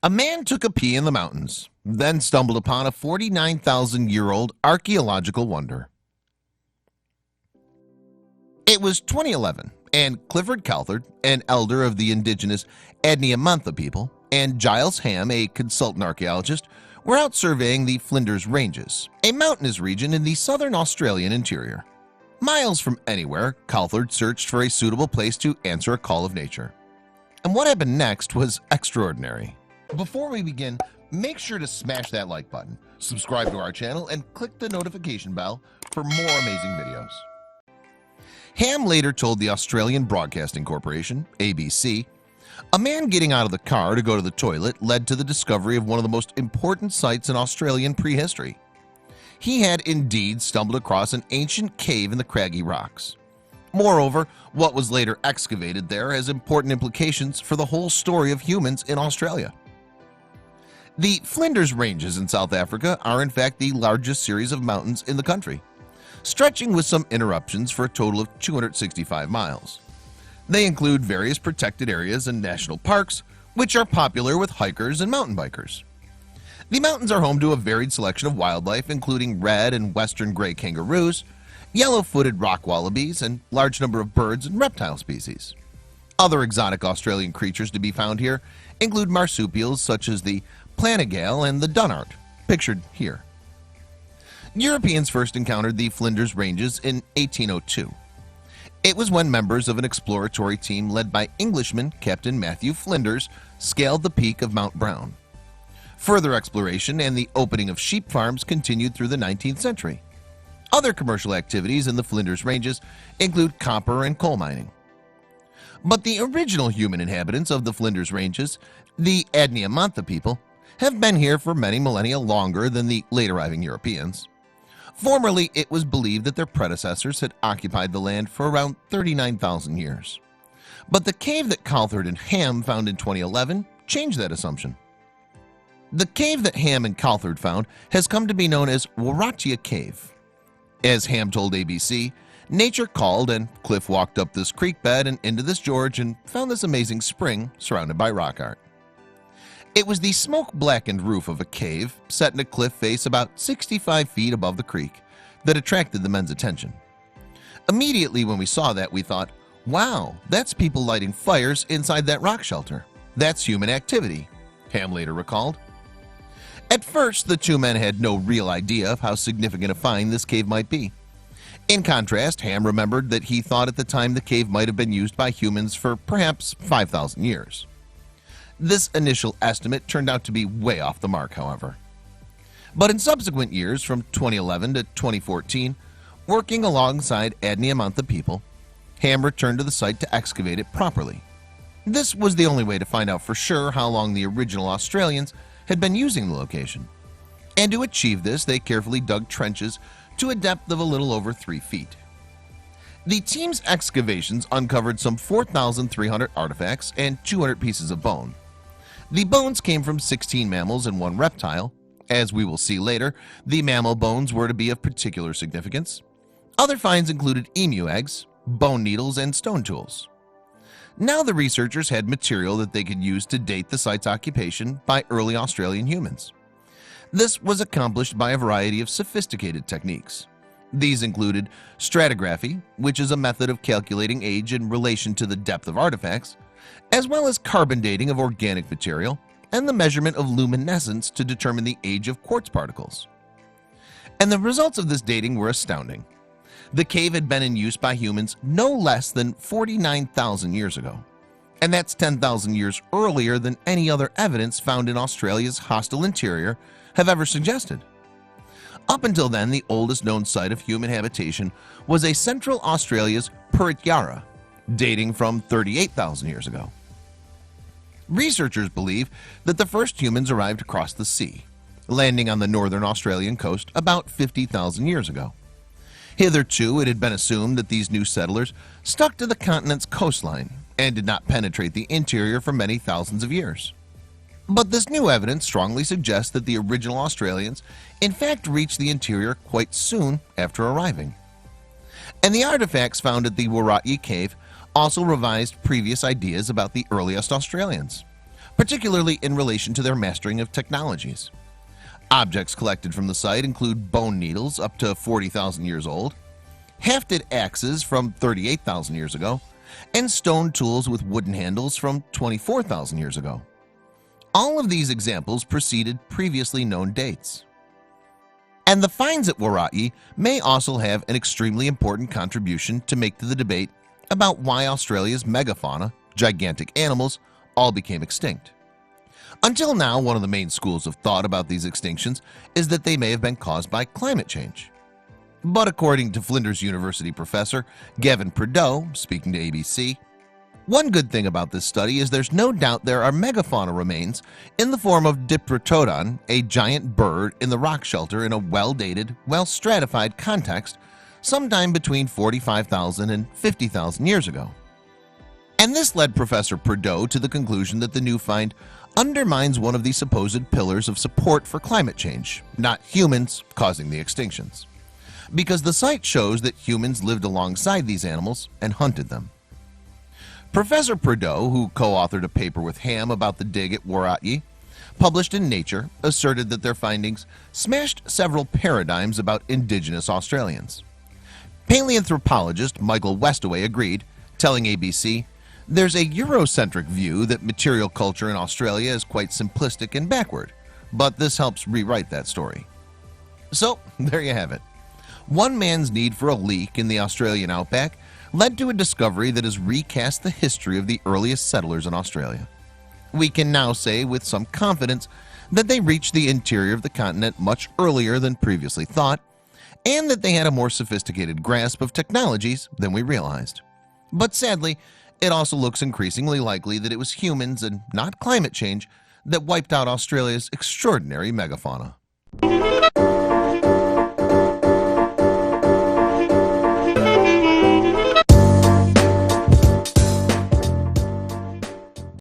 A man took a pee in the mountains, then stumbled upon a 49,000-year-old archaeological wonder. It was 2011, and Clifford Calthard, an elder of the indigenous Adnyamatha people, and Giles Ham, a consultant archaeologist, were out surveying the Flinders Ranges, a mountainous region in the southern Australian interior. Miles from anywhere, Calthard searched for a suitable place to answer a call of nature. And what happened next was extraordinary. Before we begin, make sure to smash that like button, subscribe to our channel, and click the notification bell for more amazing videos. Ham later told the Australian Broadcasting Corporation, ABC, a man getting out of the car to go to the toilet led to the discovery of one of the most important sites in Australian prehistory. He had indeed stumbled across an ancient cave in the craggy rocks. Moreover, what was later excavated there has important implications for the whole story of humans in Australia. The Flinders Ranges in South Africa are in fact the largest series of mountains in the country, stretching with some interruptions for a total of 265 miles. They include various protected areas and national parks, which are popular with hikers and mountain bikers. The mountains are home to a varied selection of wildlife, including red and western gray kangaroos, yellow-footed rock wallabies, and large number of birds and reptile species. Other exotic Australian creatures to be found here include marsupials such as the planigale and the dunnart, pictured here. Europeans first encountered the Flinders Ranges in 1802. It was when members of an exploratory team led by Englishman Captain Matthew Flinders scaled the peak of Mount Brown. Further exploration and the opening of sheep farms continued through the 19th century. Other commercial activities in the Flinders Ranges include copper and coal mining. But the original human inhabitants of the Flinders Ranges, the Adnyamatha people, have been here for many millennia longer than the late arriving Europeans. Formerly, it was believed that their predecessors had occupied the land for around 39,000 years. But the cave that Calthard and Ham found in 2011 changed that assumption. The cave that Ham and Calthard found has come to be known as Waratia Cave. As Ham told ABC, nature called and Cliff walked up this creek bed and into this gorge and found this amazing spring surrounded by rock art. It was the smoke-blackened roof of a cave set in a cliff face about 65 feet above the creek that attracted the men's attention. Immediately when we saw that, we thought, wow, that's people lighting fires inside that rock shelter. That's human activity, Ham later recalled. At first, the two men had no real idea of how significant a find this cave might be. In contrast, Ham remembered that he thought at the time the cave might have been used by humans for perhaps 5,000 years. This initial estimate turned out to be way off the mark, however. But in subsequent years, from 2011 to 2014, working alongside Adnyamatha people, Ham returned to the site to excavate it properly. This was the only way to find out for sure how long the original Australians had been using the location. And to achieve this, they carefully dug trenches to a depth of a little over 3 feet. The team's excavations uncovered some 4,300 artifacts and 200 pieces of bone. The bones came from 16 mammals and 1 reptile. As we will see later, the mammal bones were to be of particular significance. Other finds included emu eggs, bone needles, and stone tools. Now the researchers had material that they could use to date the site's occupation by early Australian humans. This was accomplished by a variety of sophisticated techniques. These included stratigraphy, which is a method of calculating age in relation to the depth of artifacts, as well as carbon dating of organic material and the measurement of luminescence to determine the age of quartz particles. And the results of this dating were astounding. The cave had been in use by humans no less than 49,000 years ago, and that's 10,000 years earlier than any other evidence found in Australia's hostile interior have ever suggested. Up until then, the oldest known site of human habitation was a Central Australia's Purit Yarra, dating from 38,000 years ago. Researchers believe that the first humans arrived across the sea, landing on the northern Australian coast about 50,000 years ago. Hitherto, it had been assumed that these new settlers stuck to the continent's coastline and did not penetrate the interior for many thousands of years. But this new evidence strongly suggests that the original Australians in fact reached the interior quite soon after arriving. And the artifacts found at the Waratia Cave also revised previous ideas about the earliest Australians. particularly in relation to their mastering of technologies. Objects collected from the site include bone needles up to 40,000 years old, hafted axes from 38,000 years ago, and stone tools with wooden handles from 24,000 years ago. All of these examples preceded previously known dates. And the finds at Wairāti may also have an extremely important contribution to make to the debate about why Australia's megafauna, gigantic animals, all became extinct. Until now, one of the main schools of thought about these extinctions is that they may have been caused by climate change. But according to Flinders University professor Gavin Prideaux, speaking to ABC, one good thing about this study is there's no doubt there are megafauna remains in the form of Diprotodon, a giant bird in the rock shelter in a well-dated, well-stratified context sometime between 45,000 and 50,000 years ago. And this led Professor Prideaux to the conclusion that the new find undermines one of the supposed pillars of support for climate change, not humans causing the extinctions, because the site shows that humans lived alongside these animals and hunted them. Professor Prideaux, who co-authored a paper with Ham about the dig at Wairāti, published in Nature, asserted that their findings smashed several paradigms about indigenous Australians. Paleoanthropologist Michael Westaway agreed, telling ABC, "There's a Eurocentric view that material culture in Australia is quite simplistic and backward, but this helps rewrite that story." So there you have it. One man's need for a leak in the Australian outback led to a discovery that has recast the history of the earliest settlers in Australia. We can now say with some confidence that they reached the interior of the continent much earlier than previously thought, and that they had a more sophisticated grasp of technologies than we realized. But sadly, it also looks increasingly likely that it was humans and not climate change that wiped out Australia's extraordinary megafauna.